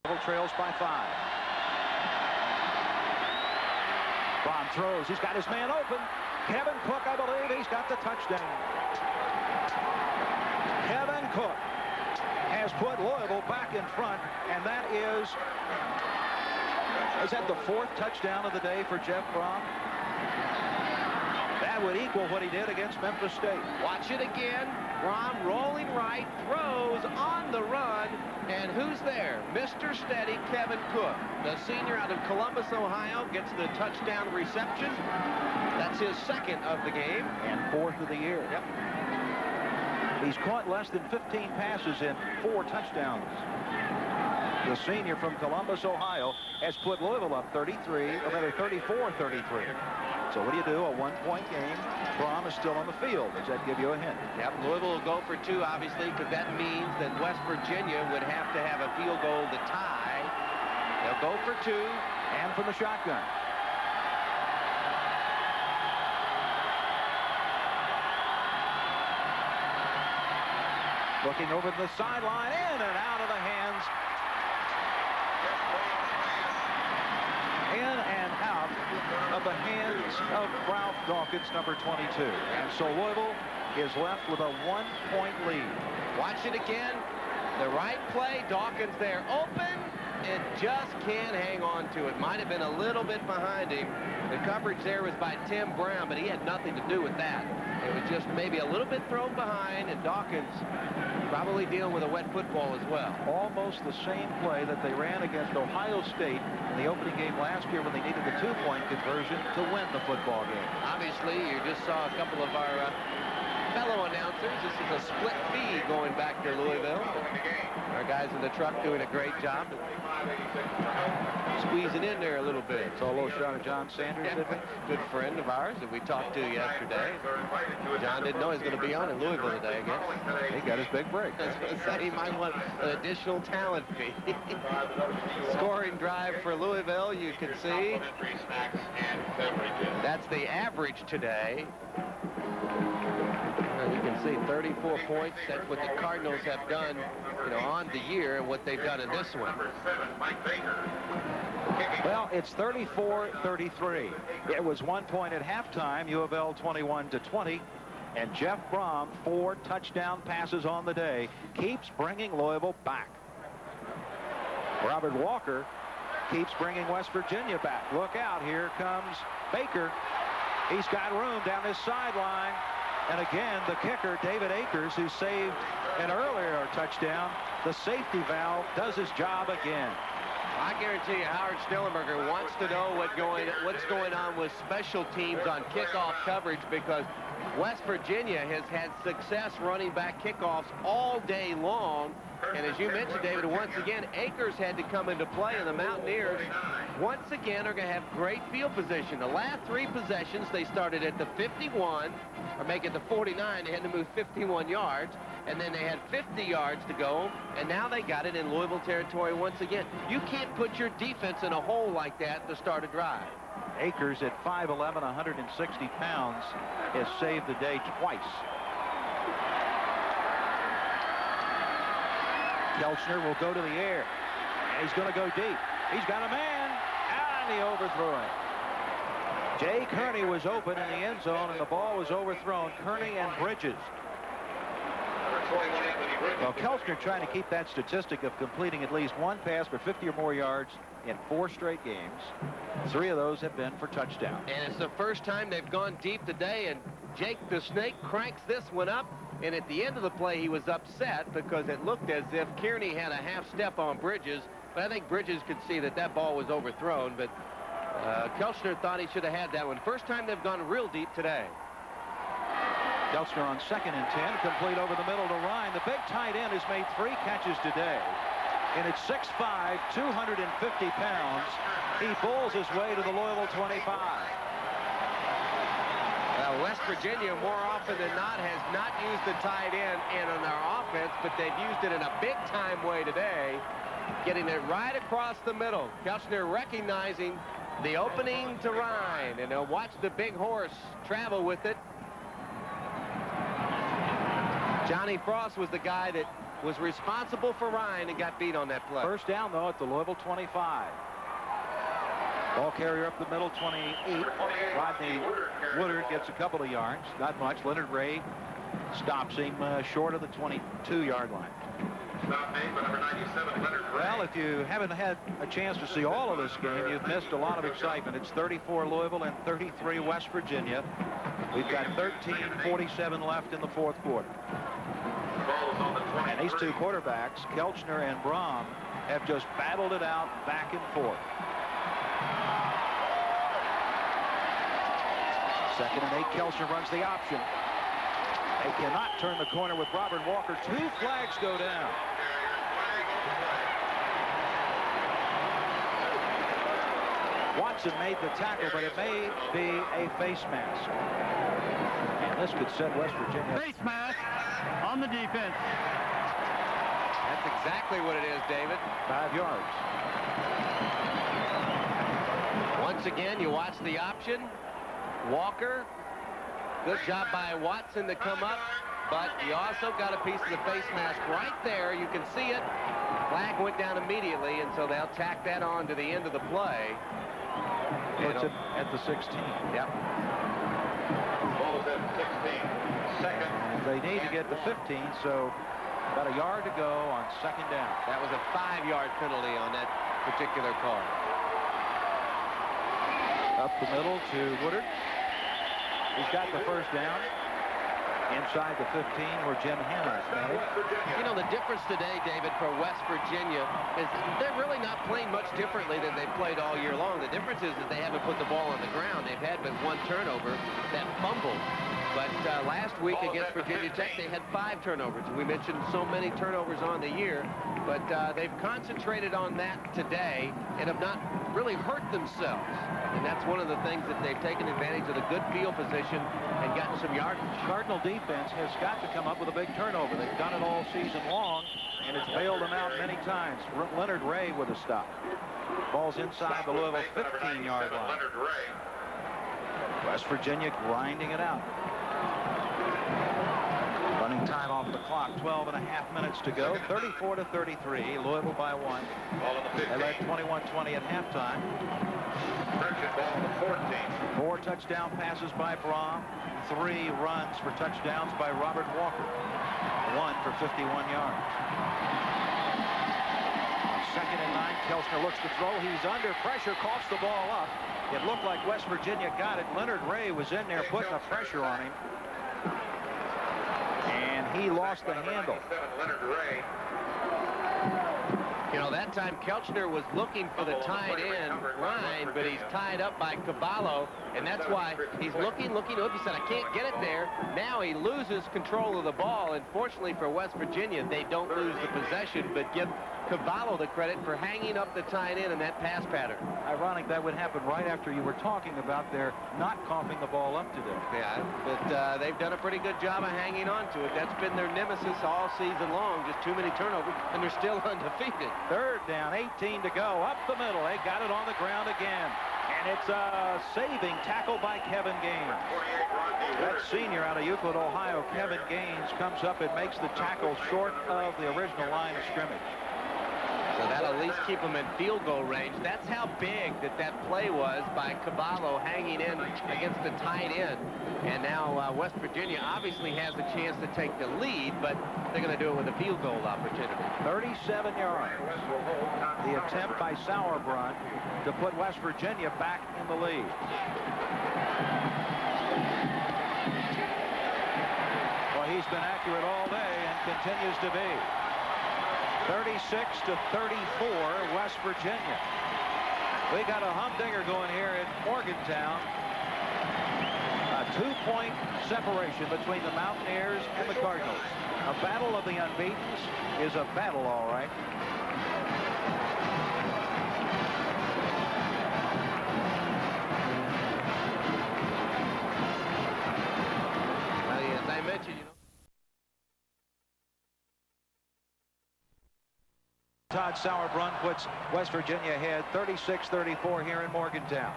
Trails by 5. Braun throws. He's got his man open. Kevin Cook, I believe, he's got the touchdown. Kevin Cook has put Louisville back in front, and that is that the 4th touchdown of the day for Jeff Braun? That would equal what he did against Memphis State. Watch it again. Braun rolling right, throws on the run, and who's there? Mr. Steady, Kevin Cook. The senior out of Columbus, Ohio, gets the touchdown reception. That's his 2nd of the game. And 4th of the year. Yep. He's caught less than 15 passes in 4 touchdowns. The senior from Columbus, Ohio, has put Louisville up 34-33. So what do you do? A 1-point game. Braun is still on the field. Does that give you a hint? Yep, Louisville will go for 2, obviously, because that means that West Virginia would have to have a field goal to tie. They'll go for 2. And from the shotgun. Looking over the sideline, in and out of the hands. In and out of the hands of Ralph Dawkins, number 22. And so Louisville is left with a 1-point lead. Watch it again. The right play. Dawkins there open. It just can't hang on to it. Might have been a little bit behind him. The coverage there was by Tim Brown, but he had nothing to do with that. It was just maybe a little bit thrown behind, and Dawkins probably dealing with a wet football as well. Almost the same play that they ran against Ohio State in the opening game last year when they needed the 2-point conversion to win the football game. Obviously, you just saw a couple of our fellow announcers. This is a split feed going back to Louisville. Our guys in the truck doing a great job squeezing in there a little bit. It's a little shot of John Sanders, yeah, good friend of ours that we talked to yesterday. John didn't know he was going to be on in Louisville today, I guess. He got his big break. I was going to say he might want an additional talent fee. Scoring drive for Louisville, you can see. That's the average today. You can see 34 points. That's what the Cardinals have done, on the year, and what they've done in this one. Well, it's 34-33. It was 1 point at halftime. U of L 21-20, and Jeff Braun, 4 touchdown passes on the day, keeps bringing Louisville back. Robert Walker keeps bringing West Virginia back. Look out! Here comes Baker. He's got room down his sideline. And again, the kicker, David Akers, who saved an earlier touchdown, the safety valve, does his job again. I guarantee you Howard Snellenberger wants to know what's going on with special teams on kickoff coverage, because West Virginia has had success running back kickoffs all day long. And as you mentioned, David, once again, Akers had to come into play, and the Mountaineers once again are going to have great field position. The last 3 possessions, they started at the 51, or make it the 49. They had to move 51 yards, and then they had 50 yards to go, and now they got it in Louisville territory once again. You can't put your defense in a hole like that to start a drive. Akers at 5'11", 160 pounds, has saved the day twice. Kelchner will go to the air, and he's going to go deep. He's got a man, and he overthrew it. Jay Kearney was open in the end zone, and the ball was overthrown. Kearney and Bridges. Well, Kelchner trying to keep that statistic of completing at least 1 pass for 50 or more yards in 4 straight games. 3 of those have been for touchdowns. And it's the first time they've gone deep today, and Jake the Snake cranks this one up. And at the end of the play, he was upset because it looked as if Kearney had a half step on Bridges. But I think Bridges could see that that ball was overthrown. But Kelchner thought he should have had that one. First time they've gone real deep today. Kelchner on 2nd and 10, complete over the middle to Ryan. The big tight end has made 3 catches today. And at 6'5", 250 pounds, he bowls his way to the Louisville 25. West Virginia, more often than not, has not used the tight end in on their offense, but they've used it in a big-time way today, getting it right across the middle. Kelchner recognizing the opening to Ryan, and they'll watch the big horse travel with it. Johnny Frost was the guy that was responsible for Ryan and got beat on that play. First down, though, at the Louisville 25. Ball carrier up the middle, 28. Rodney Woodard gets a couple of yards. Not much. Leonard Ray stops him short of the 22-yard line. Well, if you haven't had a chance to see all of this game, you've missed a lot of excitement. It's 34 Louisville and 33 West Virginia. We've got 13:47 left in the fourth quarter. And these two quarterbacks, Kelchner and Brom, have just battled it out back and forth. 2nd and 8. Kelchner runs the option. They cannot turn the corner with Robert Walker. 2 flags go down. Watson made the tackle, but it may be a face mask. And this could set West Virginia. Face mask on the defense. That's exactly what it is, David. 5 yards. Once again, you watch the option. Walker, good job by Watson to come up, but you also got a piece of the face mask right there. You can see it. Flag went down immediately, and so they'll tack that on to the end of the play. Puts it at the 16. Yep. Ball is at 16. Second. And they need to get the 15, so about a yard to go on 2nd down. That was a 5-yard penalty on that particular call. Up the middle to Woodard. He's got the first down inside the 15 where Jim Hannah made it. You know, the difference today, David, for West Virginia is they're really not playing much differently than they've played all year long. The difference is that they haven't put the ball on the ground. They've had but 1 turnover, that fumble. But last week against Virginia Tech, they had 5 turnovers. We mentioned so many turnovers on the year, but they've concentrated on that today and have not really hurt themselves. And that's one of the things that they've taken advantage of the good field position and gotten some yardage. Cardinal defense has got to come up with a big turnover. They've done it all season long, and it's bailed them out many times. Leonard Ray with a stop. Ball's inside the Louisville 15-yard line. West Virginia grinding it out. Running time off the clock, 12 and a half minutes to go. 34-33, Louisville by 1. They led 21-20 at halftime. 4 touchdown passes by Brom. 3 runs for touchdowns by Robert Walker. 1 for 51 yards. On 2nd and 9, Kelchner looks to throw. He's under pressure, coughs the ball up. It looked like West Virginia got it. Leonard Ray was in there putting the pressure on him. And he lost the handle. You know, that time Kelchner was looking for the tight end, Ryan, but he's tied up by Cavallo, and that's why he's looking. Oh, he said, I can't get it there. Now he loses control of the ball, and fortunately for West Virginia, they don't lose the possession, but give Cavallo the credit for hanging up the tight end in that pass pattern. Ironic that would happen right after you were talking about their not coughing the ball up today. Yeah, but they've done a pretty good job of hanging on to it. That's been their nemesis all season long, just too many turnovers, and they're still undefeated. 3rd down, 18 to go, up the middle. They got it on the ground again. And it's a saving tackle by Kevin Gaines. That senior out of Euclid, Ohio, Kevin Gaines, comes up and makes the tackle short of the original line of scrimmage. So that'll at least keep them in field goal range. That's how big that play was by Cavallo hanging in against the tight end. And now West Virginia obviously has a chance to take the lead, but they're going to do it with a field goal opportunity. 37 yards. The attempt by Sauerbrunn to put West Virginia back in the lead. Well, he's been accurate all day and continues to be. 36-34, West Virginia. We got a humdinger going here at Morgantown. A 2-point separation between the Mountaineers and the Cardinals. A battle of the unbeatens is a battle, all right. As I mentioned, you know. Todd Sauerbrunn puts West Virginia ahead 36-34 here in Morgantown.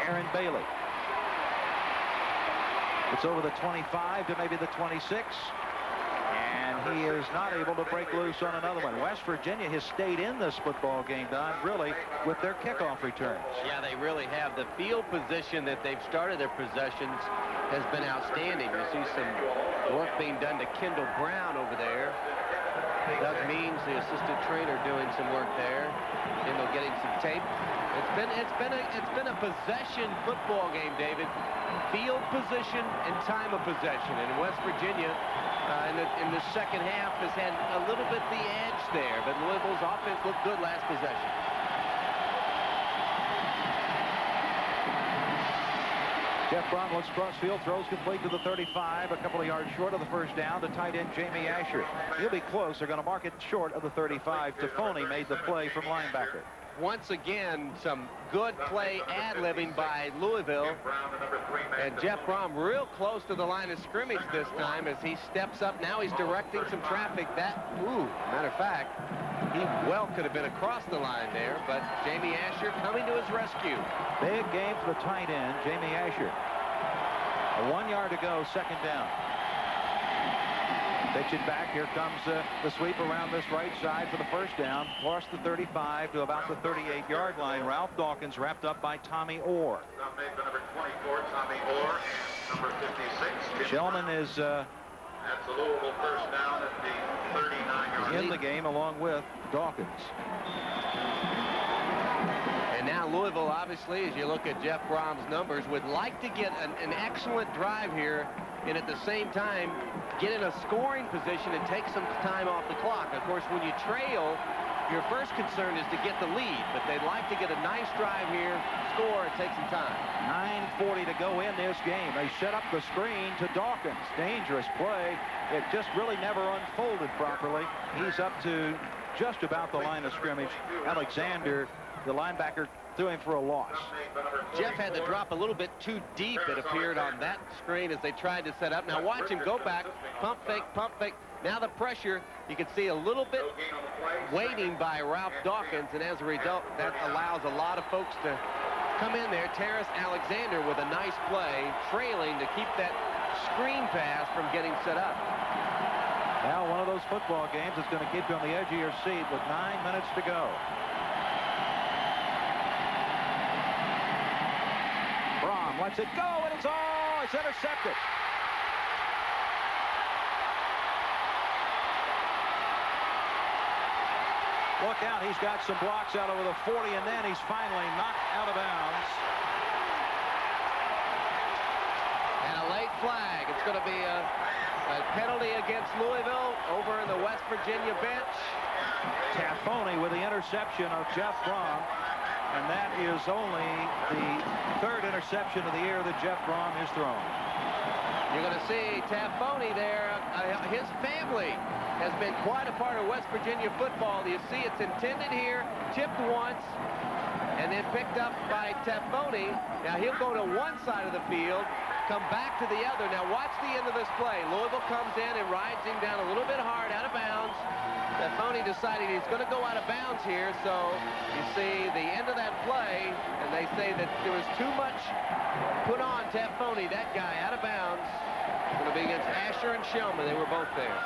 Aaron Bailey. It's over the 25 to maybe the 26. And he is not able to break loose on another one. West Virginia has stayed in this football game, Don, really, with their kickoff returns. Yeah, they really have. The field position that they've started their possessions has been outstanding. You see some work being done to Kendall Brown over there. Doug Means, the assistant trainer, doing some work there. Kendall getting some tape. It's been a possession football game, David. Field position and time of possession. And West Virginia in the second half has had a little bit the edge there, but Louisville's offense looked good last possession. Jeff Braun looks crossfield, throws complete to the 35, a couple of yards short of the first down to tight end Jamie Asher. He'll be close. They're going to mark it short of the 35. Tafoni made the play from linebacker. Once again, some good play ad-libbing by Louisville. And Jeff Brom real close to the line of scrimmage this time as he steps up. Now he's directing some traffic. Matter of fact, he well could have been across the line there, but Jamie Asher coming to his rescue. Big game for the tight end, Jamie Asher. 1 yard to go, second down. Pitch it back. Here comes the sweep around this right side for the first down. Across the 35 to about the 38-yard line. Ralph Dawkins wrapped up by Tommy Orr. Number 24, Tommy Orr, and number 56. Shellman is That's a Louisville first down at the 39-yard line. in the game along with Dawkins. And now Louisville, obviously, as you look at Jeff Brom's numbers, would like to get an excellent drive here and at the same time get in a scoring position and take some time off the clock. Of course, when you trail, your first concern is to get the lead, but they'd like to get a nice drive here, score, and take some time. 9:40 to go in this game. They set up the screen to Dawkins. Dangerous play. It just really never unfolded properly. He's up to just about the line of scrimmage. Alexander, the linebacker, threw him for a loss. Jeff had to drop a little bit too deep, it appeared, on that screen as they tried to set up. Now watch him go back, pump fake, pump fake. Now the pressure, you can see a little bit waiting by Ralph Dawkins, and as a result, that allows a lot of folks to come in there. Terrace Alexander with a nice play, trailing to keep that screen pass from getting set up. Now one of those football games that's going to keep you on the edge of your seat with 9 minutes to go. Brom lets it go, and it's intercepted. Look out, he's got some blocks out over the 40, and then he's finally knocked out of bounds. And a late flag. It's going to be a penalty against Louisville over in the West Virginia bench. Tafoni with the interception of Jeff Brom, and that is only the third interception of the year that Jeff Brom has thrown. You're going to see Tafoni there. His family has been quite a part of West Virginia football. You see it's intended here, tipped once, and then picked up by Tafoni. Now he'll go to one side of the field, come back to the other. Now watch the end of this play. Louisville comes in and rides him down a little bit hard, out of bounds. Tafoni decided he's going to go out of bounds here, so you see the end of that play, and they say that there was too much put on Tafoni, that guy, out of bounds. It's going to be against Asher and Shellman. They were both there.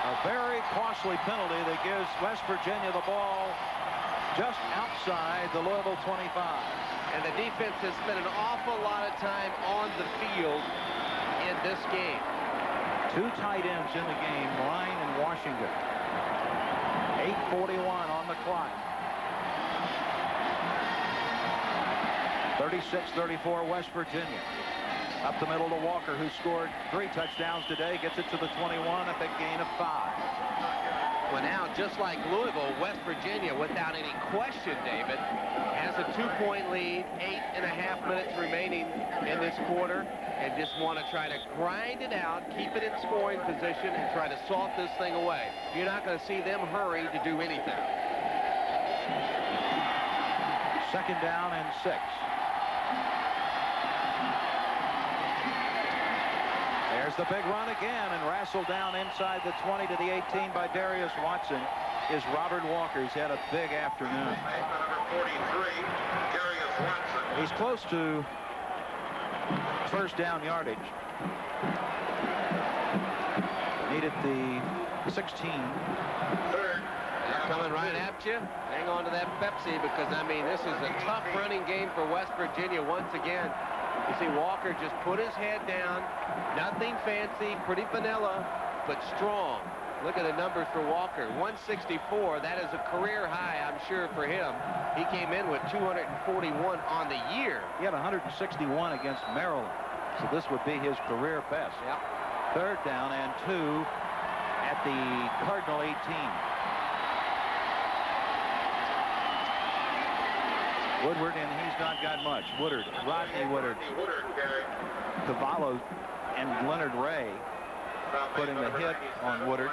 A very costly penalty that gives West Virginia the ball just outside the Louisville 25. And the defense has spent an awful lot of time on the field in this game. Two tight ends in the game, Ryan and Washington. 8:41 on the clock. 36-34 West Virginia. Up the middle to Walker, who scored 3 touchdowns today, gets it to the 21 at the gain of 5. Well, now, just like Louisville, West Virginia, without any question, David, has a 2-point lead, 8.5 minutes remaining in this quarter, and just want to try to grind it out, keep it in scoring position, and try to salt this thing away. You're not going to see them hurry to do anything. Second down and 6. There's the big run again, and wrestled down inside the 20 to the 18 by Darius Watson is Robert Walker. He's had a big afternoon. Number 43, Darius Watson. He's close to first down yardage. Needed the 16. They're coming right at you. Hang on to that Pepsi, because, I mean, this is a tough running game for West Virginia once again. You see Walker just put his head down. Nothing fancy, pretty vanilla, but strong. Look at the numbers for Walker. 164. That is a career high, I'm sure, for him. He came in with 241 on the year. He had 161 against Maryland. So this would be his career best. Yep. 3rd down and 2 at the Cardinal 18. Woodward, and he's not got much. Woodard, Rodney Woodard, Cavallo, and Leonard Ray putting the hit on Woodard.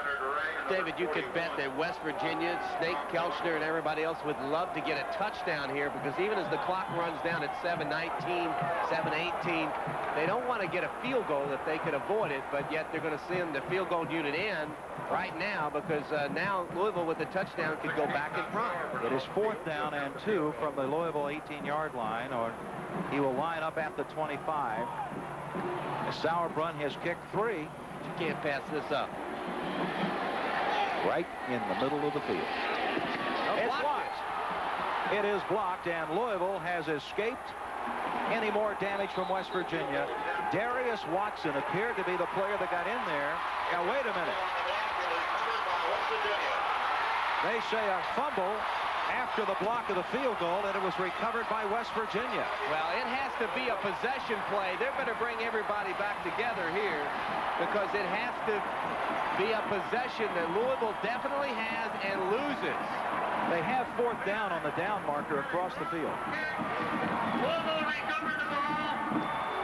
David, you could bet that West Virginia, Snake Kelchner, and everybody else would love to get a touchdown here, because even as the clock runs down at 7:19, 7:18, they don't want to get a field goal if they could avoid it, but yet they're going to send the field goal unit in right now, because now Louisville with the touchdown could go back in front. It is 4th down and 2 from the Louisville 18-yard line, or he will line up at the 25. Sauerbrunn has kicked 3. You can't pass this up. Right in the middle of the field. It's blocked. It is blocked, and Louisville has escaped any more damage from West Virginia. Darius Watson appeared to be the player that got in there. Now, wait a minute. They say a fumble after the block of the field goal, and it was recovered by West Virginia. Well, it has to be a possession play. They're going to bring everybody back together here, because it has to be a possession that Louisville definitely has and loses. They have 4th down on the down marker across the field. Louisville recovered the ball.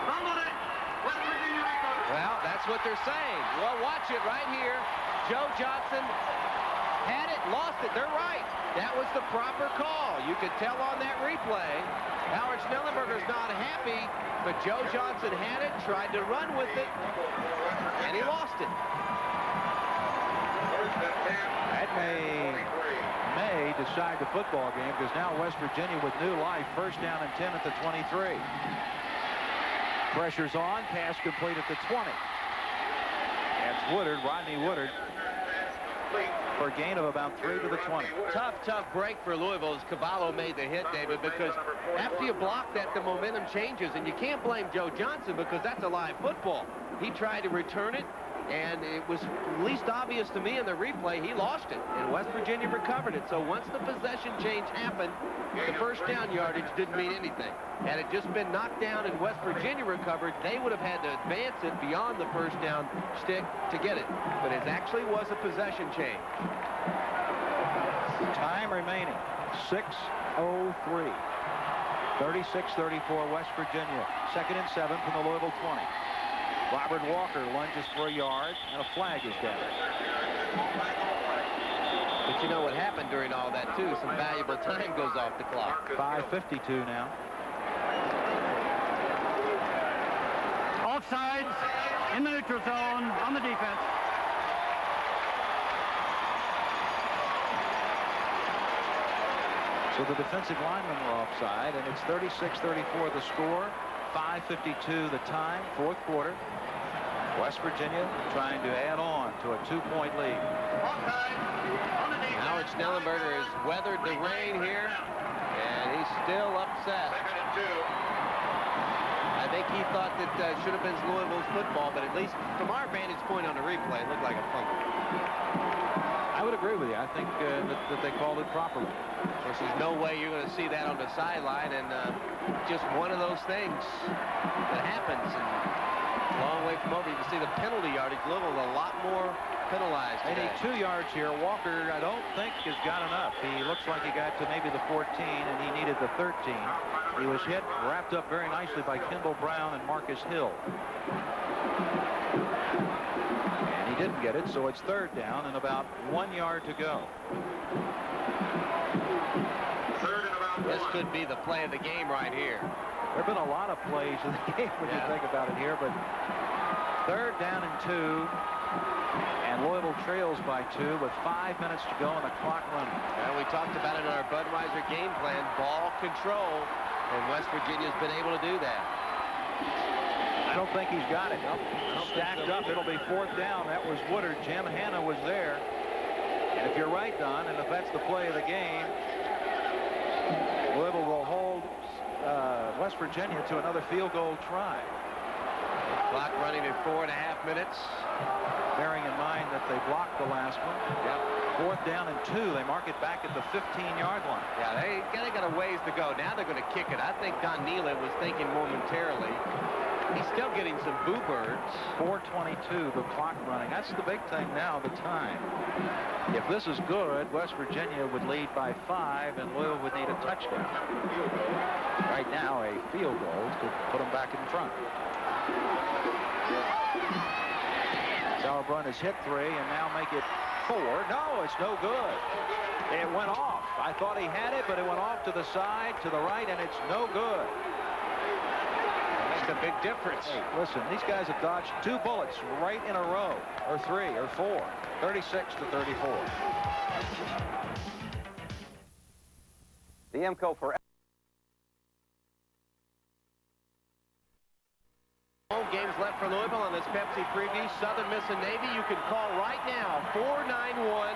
Fumbled it. West Virginia recovered. Well, that's what they're saying. Well, watch it right here. Joe Johnson had it, lost it. They're right. That was the proper call. You could tell on that replay. Howard Schnellenberger's not happy, but Joe Johnson had it, tried to run with it, and he lost it. That may decide the football game, because now West Virginia with new life. 1st down and 10 at the 23. Pressure's on. Pass complete at the 20. That's Woodard, Rodney Woodard, for a gain of about 3 to the 20. Tough break for Louisville as Cavallo made the hit, David, because after you block that, the momentum changes, and you can't blame Joe Johnson, because that's a live football. He tried to return it, and it was least obvious to me in the replay. He lost it, and West Virginia recovered it. So once the possession change happened, the 1st down yardage didn't mean anything. Had it just been knocked down and West Virginia recovered, they would have had to advance it beyond the 1st down stick to get it. But it actually was a possession change. Time remaining, 6:03. 36-34 West Virginia. 2nd and 7 from the Louisville 20. Robert Walker lunges for a yard, and a flag is down. But you know what happened during all that, too? Some valuable time goes off the clock. 5:52 now. Offsides in the neutral zone on the defense. So the defensive linemen were offside, and it's 36-34 the score. 5:52 the time, 4th quarter. West Virginia trying to add on to a 2-point lead. Howard Schnellenberger has weathered the rain here, and he's still upset. I think he thought that should have been Louisville's football, but at least from our vantage point on the replay, it looked like a fumble. I would agree with you. I think that they called it properly. Of course, there's no way you're going to see that on the sideline, and just one of those things that happens. And a long way from over, you can see the penalty yardage. Louisville a lot more penalized They today. need 2 yards here. Walker, I don't think, has got enough. He looks like he got to maybe the 14, and he needed the 13. He was hit, wrapped up very nicely by Kendall Brown and Marcus Hill. And he didn't get it, so it's 3rd down and about 1 yard to go. This could be the play of the game right here. There have been a lot of plays in the game when you think about it here, but 3rd down and 2, and Louisville trails by 2 with 5 minutes to go and the clock running. And we talked about it in our Budweiser game plan, ball control, and West Virginia's been able to do that. don't think he's got it. Nope. Stacked up. It'll be 4th down. That was Woodard. Jim Hanna was there. And if you're right, Don, and if that's the play of the game, Louisville will hold West Virginia to another field goal try. Clock running at 4.5 minutes. Bearing in mind that they blocked the last one. Yep. 4th down and 2. They mark it back at the 15-yard line. Yeah, they got a ways to go. Now they're going to kick it. I think Don Nealon was thinking momentarily. He's still getting some boo birds. 4:22, the clock running. That's the big thing now, the time. If this is good, West Virginia would lead by 5, and Louisville would need a touchdown. Right now, a field goal to put them back in front. Sauerbrunn has hit 3 and now make it 4. No, it's no good. It went off. I thought he had it, but it went off to the side, to the right, and it's no good. That makes a big difference. Hey, listen, these guys have dodged 2 bullets right in a row, or 3, or 4. 36-34. The Emco for Home games left for Louisville on this Pepsi preview. Southern Miss and Navy. You can call right now, 491-9881.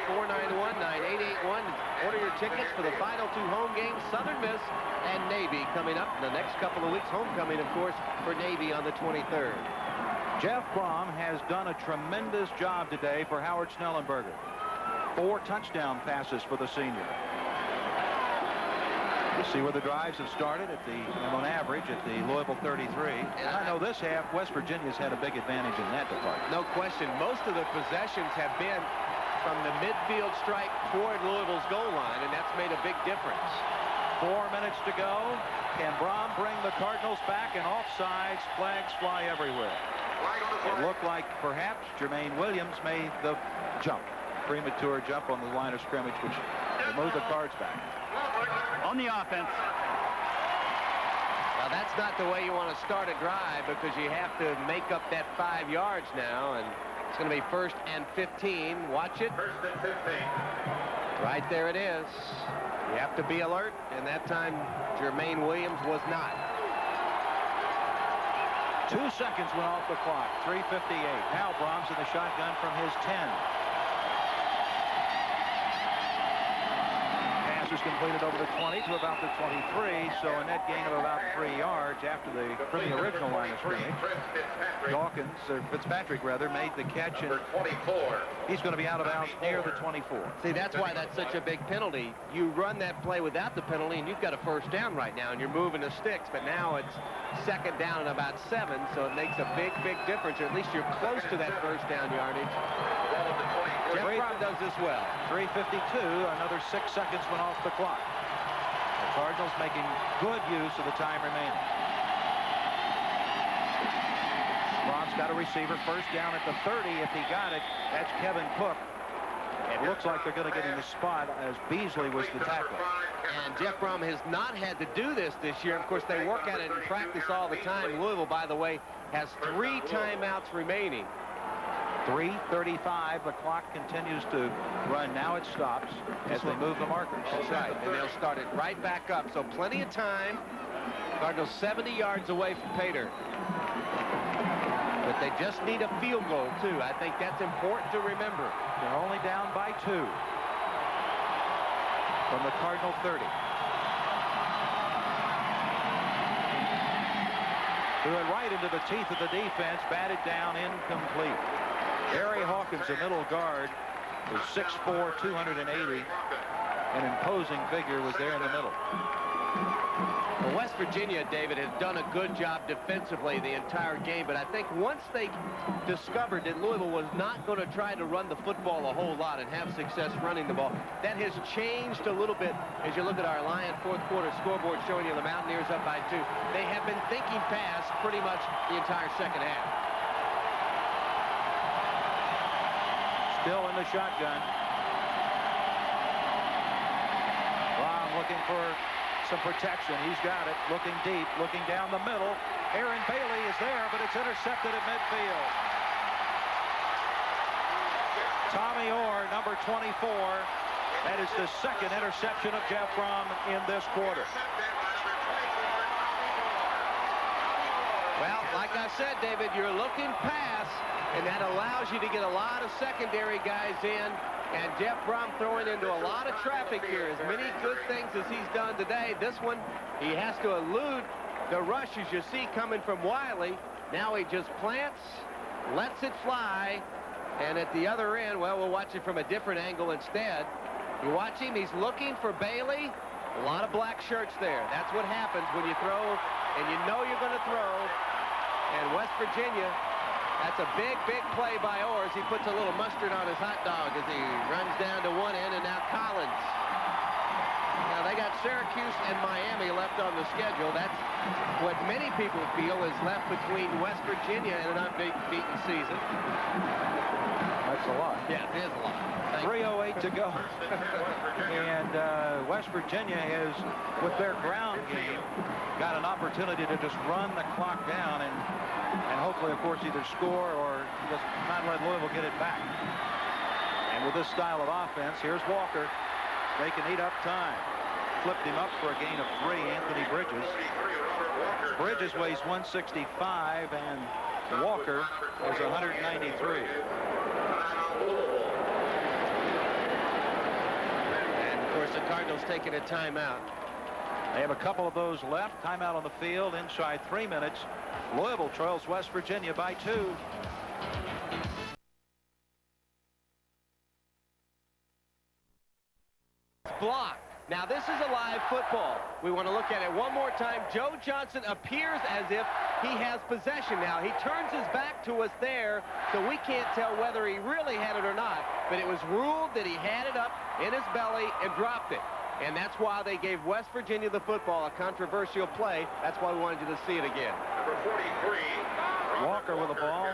491-9881. Order your tickets for the final 2 home games, Southern Miss and Navy, coming up in the next couple of weeks. Homecoming, of course, for Navy on the 23rd. Jeff Brom has done a tremendous job today for Howard Schnellenberger. 4 touchdown passes for the senior. You see where the drives have started on average at the Louisville 33. And I know this half, West Virginia's had a big advantage in that department. No question. Most of the possessions have been from the midfield strike toward Louisville's goal line, and that's made a big difference. 4 minutes to go. Can Brom bring the Cardinals back? And offsides, flags fly everywhere. It looked like perhaps Jermaine Williams made the jump. Premature jump on the line of scrimmage, which will move the Cards back. On the offense. Now, that's not the way you want to start a drive, because you have to make up that 5 yards now, and it's going to be 1st and 15. Watch it. 1st and 15. Right there it is. You have to be alert, and that time Jermaine Williams was not. 2 seconds went off the clock. 3:58. Now Brom's in the shotgun from his 10. Pass is completed over the 20 to about the 23, so a net gain of about 3 yards from the original line of scrimmage. Fitzpatrick made the catch, and he's going to be out of bounds near the 24. See, that's why that's such a big penalty. You run that play without the penalty, and you've got a 1st down right now, and you're moving the sticks, but now it's 2nd down and about 7, so it makes a big, big difference, or at least you're close to that 1st down yardage. Jeff Brom does this well. 3:52, another 6 seconds went off the clock. The Cardinals making good use of the time remaining. Brom's got a receiver, 1st down at the 30. If he got it, that's Kevin Cook. It looks like they're going to get in the spot as Beasley was the tackler. And Jeff Brom has not had to do this year. Of course, they work at it in practice all the time. Louisville, by the way, has 3 timeouts remaining. 3:35. The clock continues to run. Now it stops as they move the markers. That's right, and they'll start it right back up. So plenty of time. Cardinals 70 yards away from Pater. But they just need a field goal, too. I think that's important to remember. They're only down by 2 from the Cardinal 30. Threw it right into the teeth of the defense. Batted down, incomplete. Barry Hawkins, the middle guard, was 6'4", 280. An imposing figure was there in the middle. Well, West Virginia, David, has done a good job defensively the entire game, but I think once they discovered that Louisville was not going to try to run the football a whole lot and have success running the ball, that has changed a little bit as you look at our Lion 4th quarter scoreboard showing you the Mountaineers up by 2. They have been thinking pass pretty much the entire 2nd half. Still in the shotgun. Brom looking for some protection. He's got it. Looking deep. Looking down the middle. Aaron Bailey is there, but it's intercepted at midfield. Tommy Orr, number 24. That is the 2nd interception of Jeff Brom in this quarter. Well, like I said, David, you're looking pass, and that allows you to get a lot of secondary guys in. And Jeff Brom throwing into a lot of traffic here. As many good things as he's done today, this one, he has to elude the rushes you see coming from Wiley. Now he just plants, lets it fly, and at the other end, well, we'll watch it from a different angle instead. You watch him, he's looking for Bailey. A lot of black shirts there. That's what happens when you throw, and you know you're going to throw. And West Virginia, that's a big, big play by Orrs. He puts a little mustard on his hot dog as he runs down to one end, and now Collins. Now, they got Syracuse and Miami left on the schedule. That's what many people feel is left between West Virginia and an unbeaten season. That's a lot. Yeah, it is a lot. 3:08 to go. And West Virginia has, with their ground game, got an opportunity to just run the clock down and hopefully, of course, either score or just not let Louisville get it back. And with this style of offense, here's Walker. They can eat up time. Flipped him up for a gain of 3, Anthony Bridges. Bridges weighs 165, and Walker is 193. Of course, the Cardinals taking a timeout. They have a couple of those left. Timeout on the field inside 3 minutes. Louisville trails West Virginia by 2. Blocked. Now this is a live football. We want to look at it one more time. Joe Johnson appears as if he has possession now. He turns his back to us there, so we can't tell whether he really had it or not. But it was ruled that he had it up in his belly and dropped it. And that's why they gave West Virginia the football, a controversial play. That's why we wanted you to see it again. Number 43. Walker with the ball.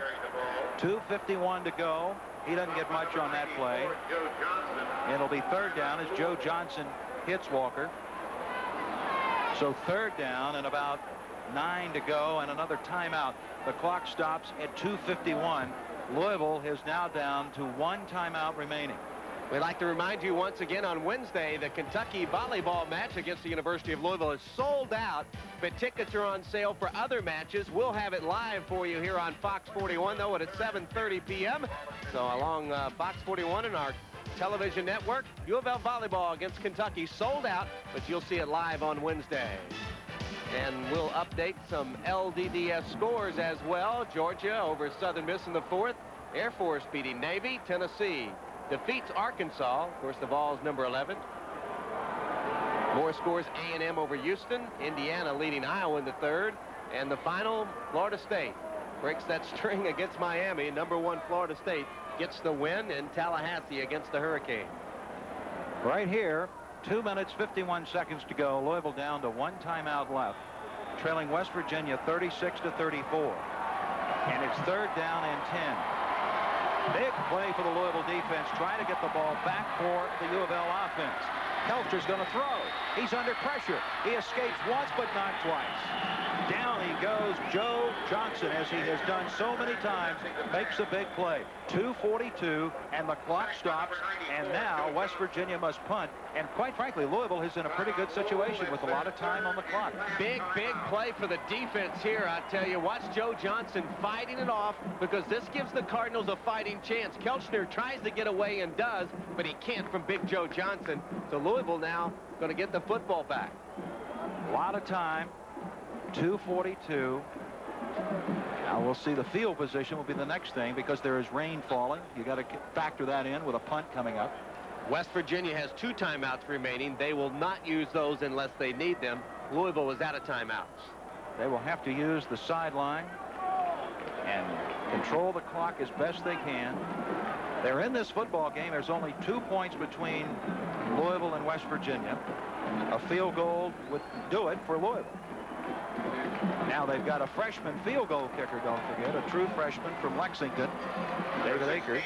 2:51 to go. He doesn't get much on that play. It'll be third down as Joe Johnson hits Walker. So third down and about 9 to go and another timeout. The clock stops at 2:51. Louisville is now down to 1 timeout remaining. We'd like to remind you once again on Wednesday, the Kentucky volleyball match against the University of Louisville is sold out, but tickets are on sale for other matches. We'll have it live for you here on Fox 41, though, at 7:30 p.m. So along Fox 41 and our television network, U of L volleyball against Kentucky sold out, but you'll see it live on Wednesday. And we'll update some LDDS scores as well. Georgia over Southern Miss in the 4th. Air Force beating Navy. Tennessee defeats Arkansas. Of course, the Vols number 11. More scores: A&M over Houston. Indiana leading Iowa in the 3rd. And the final, Florida State breaks that string against Miami. Number 1 Florida State gets the win in Tallahassee against the Hurricanes. Right here, 2 minutes, 51 seconds to go. Louisville down to 1 timeout left, trailing West Virginia 36-34. And it's third down and 10. Big play for the Louisville defense, trying to get the ball back for the U of L offense. Kelcher's going to throw. He's under pressure. He escapes once, but not twice. Down he goes. Joe Johnson, as he has done so many times, makes a big play. 2:42, and the clock stops. And now West Virginia must punt. And quite frankly, Louisville is in a pretty good situation with a lot of time on the clock. Big, big play for the defense here, I tell you. Watch Joe Johnson fighting it off, because this gives the Cardinals a fighting chance. Kelchner tries to get away and does, but he can't from Big Joe Johnson. So Louisville now going to get the football back. A lot of time. 2:42. Now we'll see the field position will be the next thing, because there is rain falling. You got to factor that in with a punt coming up. West Virginia has 2 timeouts remaining. They will not use those unless they need them. Louisville is out of timeouts. They will have to use the sideline and control the clock as best they can. They're in this football game. There's only 2 points between Louisville and West Virginia. A field goal would do it for Louisville. Now they've got a freshman field goal kicker, don't forget, a true freshman from Lexington, David Akers.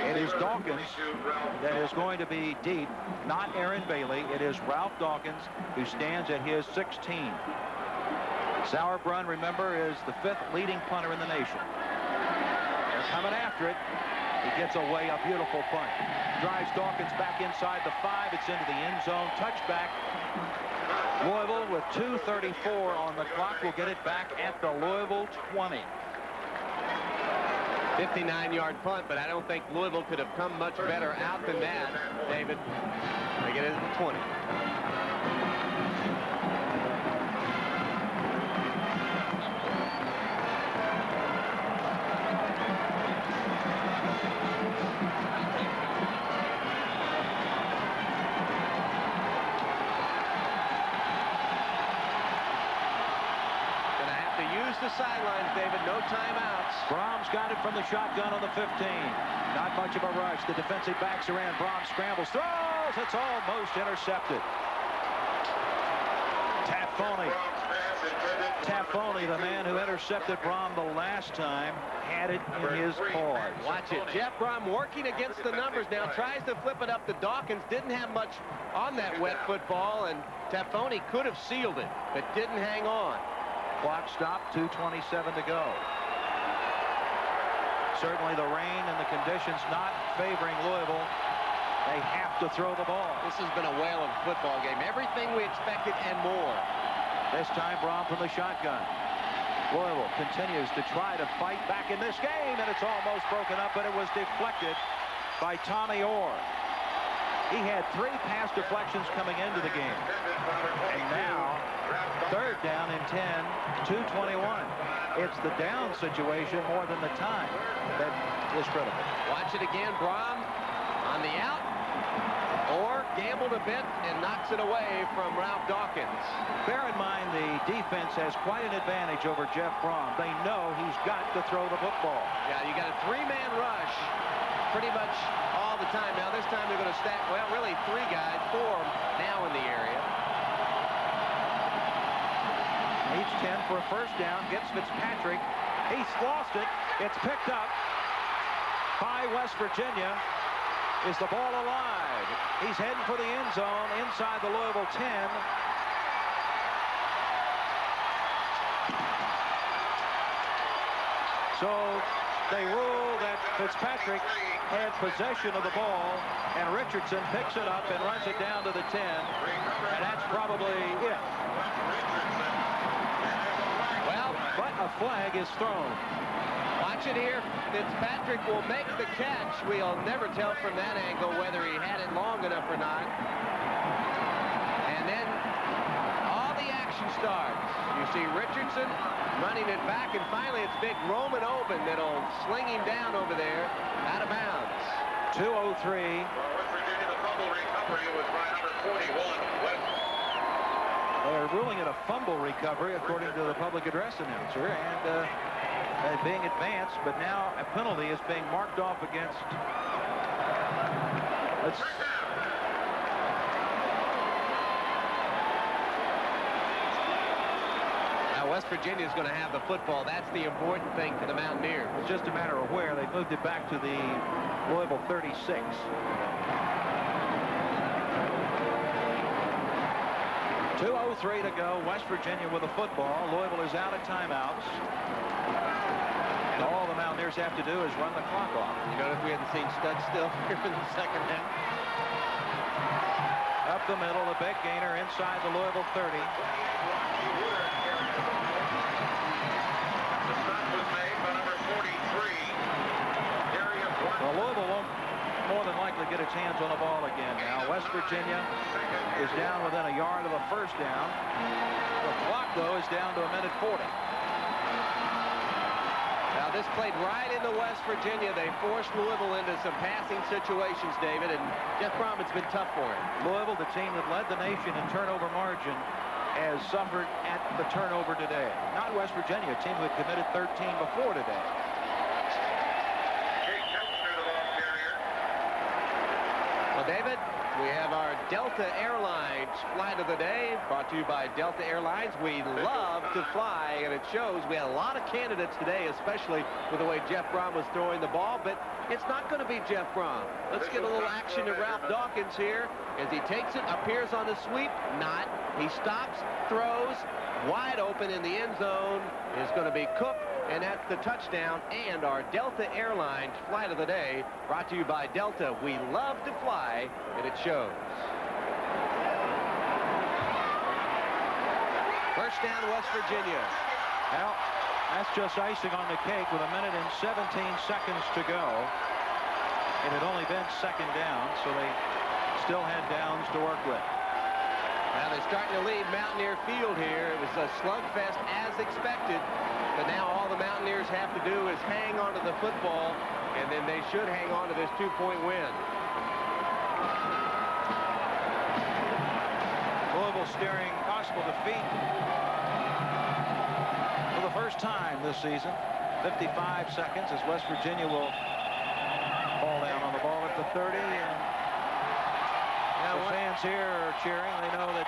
It is Dawkins that is going to be deep, not Aaron Bailey. It is Ralph Dawkins, who stands at his 16. Sauerbrunn, remember, is the 5th leading punter in the nation. They're coming after it. He gets away, a beautiful punt. Drives Dawkins back inside the 5. It's into the end zone. Touchback. Louisville with 2:34 on the clock will get it back at the Louisville 20. 59-yard punt, but I don't think Louisville could have come much better out than that, David. They get it at the 20. The sidelines, David. No timeouts. Brahms got it from the shotgun on the 15. Not much of a rush. The defensive backs are in. Brahms scrambles, throws. It's almost intercepted. Taffoni, the man who intercepted Brom the last time, had it in his paws. Watch it. Jeff Brom working against the numbers now. Tries to flip it up to Dawkins. Didn't have much on that wet football, and Taffoni could have sealed it, but didn't hang on. Clock stopped, 2:27 to go. Certainly the rain and the conditions not favoring Louisville. They have to throw the ball. This has been a whale of a football game. Everything we expected and more. This time Brom from the shotgun. Louisville continues to try to fight back in this game, and it's almost broken up, but it was deflected by Tommy Orr. He had 3 pass deflections coming into the game. And now, 3rd down and 10, 2:21. It's the down situation more than the time that is critical. Watch it again. Brom on the out. Orr gambled a bit and knocks it away from Ralph Dawkins. Bear in mind the defense has quite an advantage over Jeff Brom. They know he's got to throw the football. Yeah, you got a 3-man rush pretty much all the time. Now this time they're going to stack, well, really 3 guys, 4 now in the area. Needs 10 for a 1st down. Gets Fitzpatrick. He's lost it. It's picked up by West Virginia. Is the ball alive? He's heading for the end zone inside the Louisville 10. So they rule that Fitzpatrick had possession of the ball, and Richardson picks it up and runs it down to the 10, and that's probably it. Well, but a flag is thrown. Watch it here. Fitzpatrick will make the catch. We'll never tell from that angle whether he had it long enough or not. And then all the action starts. You see Richardson running it back, and finally it's big Roman Oben that'll sling him down over there out of bounds. 2:03. West Virginia, the fumble recovery was by number 41, West. They're ruling it a fumble recovery according to the public address announcer, and being advanced, but now a penalty is being marked off against. Now West Virginia is going to have the football. That's the important thing for the Mountaineers. It's just a matter of where. They moved it back to the Louisville 36. 2:03 to go. West Virginia with the football. Louisville is out of timeouts. And all the Mountaineers have to do is run the clock off. You notice we haven't seen Stud still here in the 2nd half. Up the middle, the big gainer inside the Louisville 30. The stop was made by number 43, Darius Watson. Well, Louisville won't more than likely get its hands on the ball again now. West Virginia is down within a yard of the 1st down. The clock, though, is down to 1:40. Now this played right into West Virginia. They forced Louisville into some passing situations, David, and Jeff Brom, it's been tough for him. Louisville, the team that led the nation in turnover margin, has suffered at the turnover today. Not West Virginia, a team who had committed 13 before today. Well, David, we have our Delta Airlines flight of the day, brought to you by Delta Airlines. We love to fly, and it shows. We had a lot of candidates today, especially with the way Jeff Brom was throwing the ball, but it's not going to be Jeff Brom. Let's get a little action to Ralph Dawkins here as he takes it, appears on the sweep, not. He stops, throws, wide open in the end zone is going to be Cook, and that's the touchdown. And our Delta Airlines flight of the day, brought to you by Delta. We love to fly, and it shows. First down, West Virginia. Well, that's just icing on the cake with 1 minute and 17 seconds to go. It had only been second down, so they still had downs to work with. Now they're starting to leave Mountaineer Field here. It was a slugfest as expected, but now all the Mountaineers have to do is hang on to the football, and then they should hang on to this 2-point win. Louisville staring possible defeat for the first time this season. 55 seconds as West Virginia will fall down on the ball at the 30. And the fans here are cheering. They know that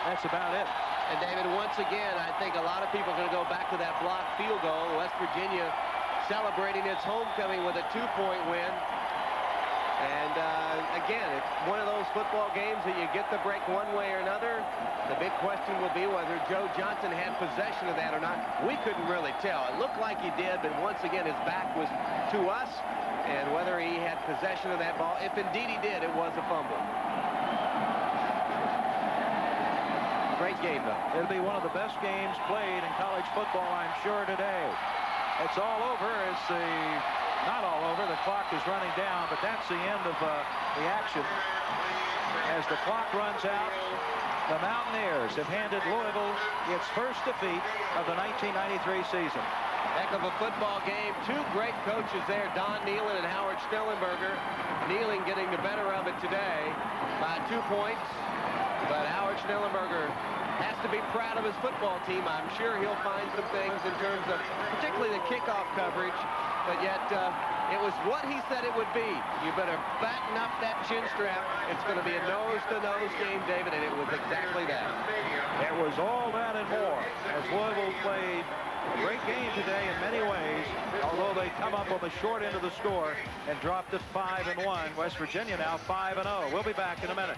that's about it. And David, once again, I think a lot of people are going to go back to that blocked field goal. West Virginia celebrating its homecoming with a 2-point win. And again, it's one of those football games that you get the break one way or another. The big question will be whether Joe Johnson had possession of that or not. We couldn't really tell. It looked like he did, but once again, his back was to us. And whether he had possession of that ball, if indeed he did, it was a fumble. Great game, though. It'll be one of the best games played in college football, I'm sure, today. It's all over. It's not all over. The clock is running down, but that's the end of the action. As the clock runs out, the Mountaineers have handed Louisville its first defeat of the 1993 season. Heck of a football game. Two great coaches there, Don Nehlen and Howard Schnellenberger. Nehlen getting the better of it today by 2 points. But Howard Schnellenberger has to be proud of his football team. I'm sure he'll find some things in terms of particularly the kickoff coverage. But yet, it was what he said it would be. You better batten up that chin strap. It's going to be a nose-to-nose game, David, and it was exactly that. It was all that and more as Louisville played a great game today in many ways, although they come up on the short end of the score and dropped it 5-1. West Virginia now 5-0. We'll be back in a minute.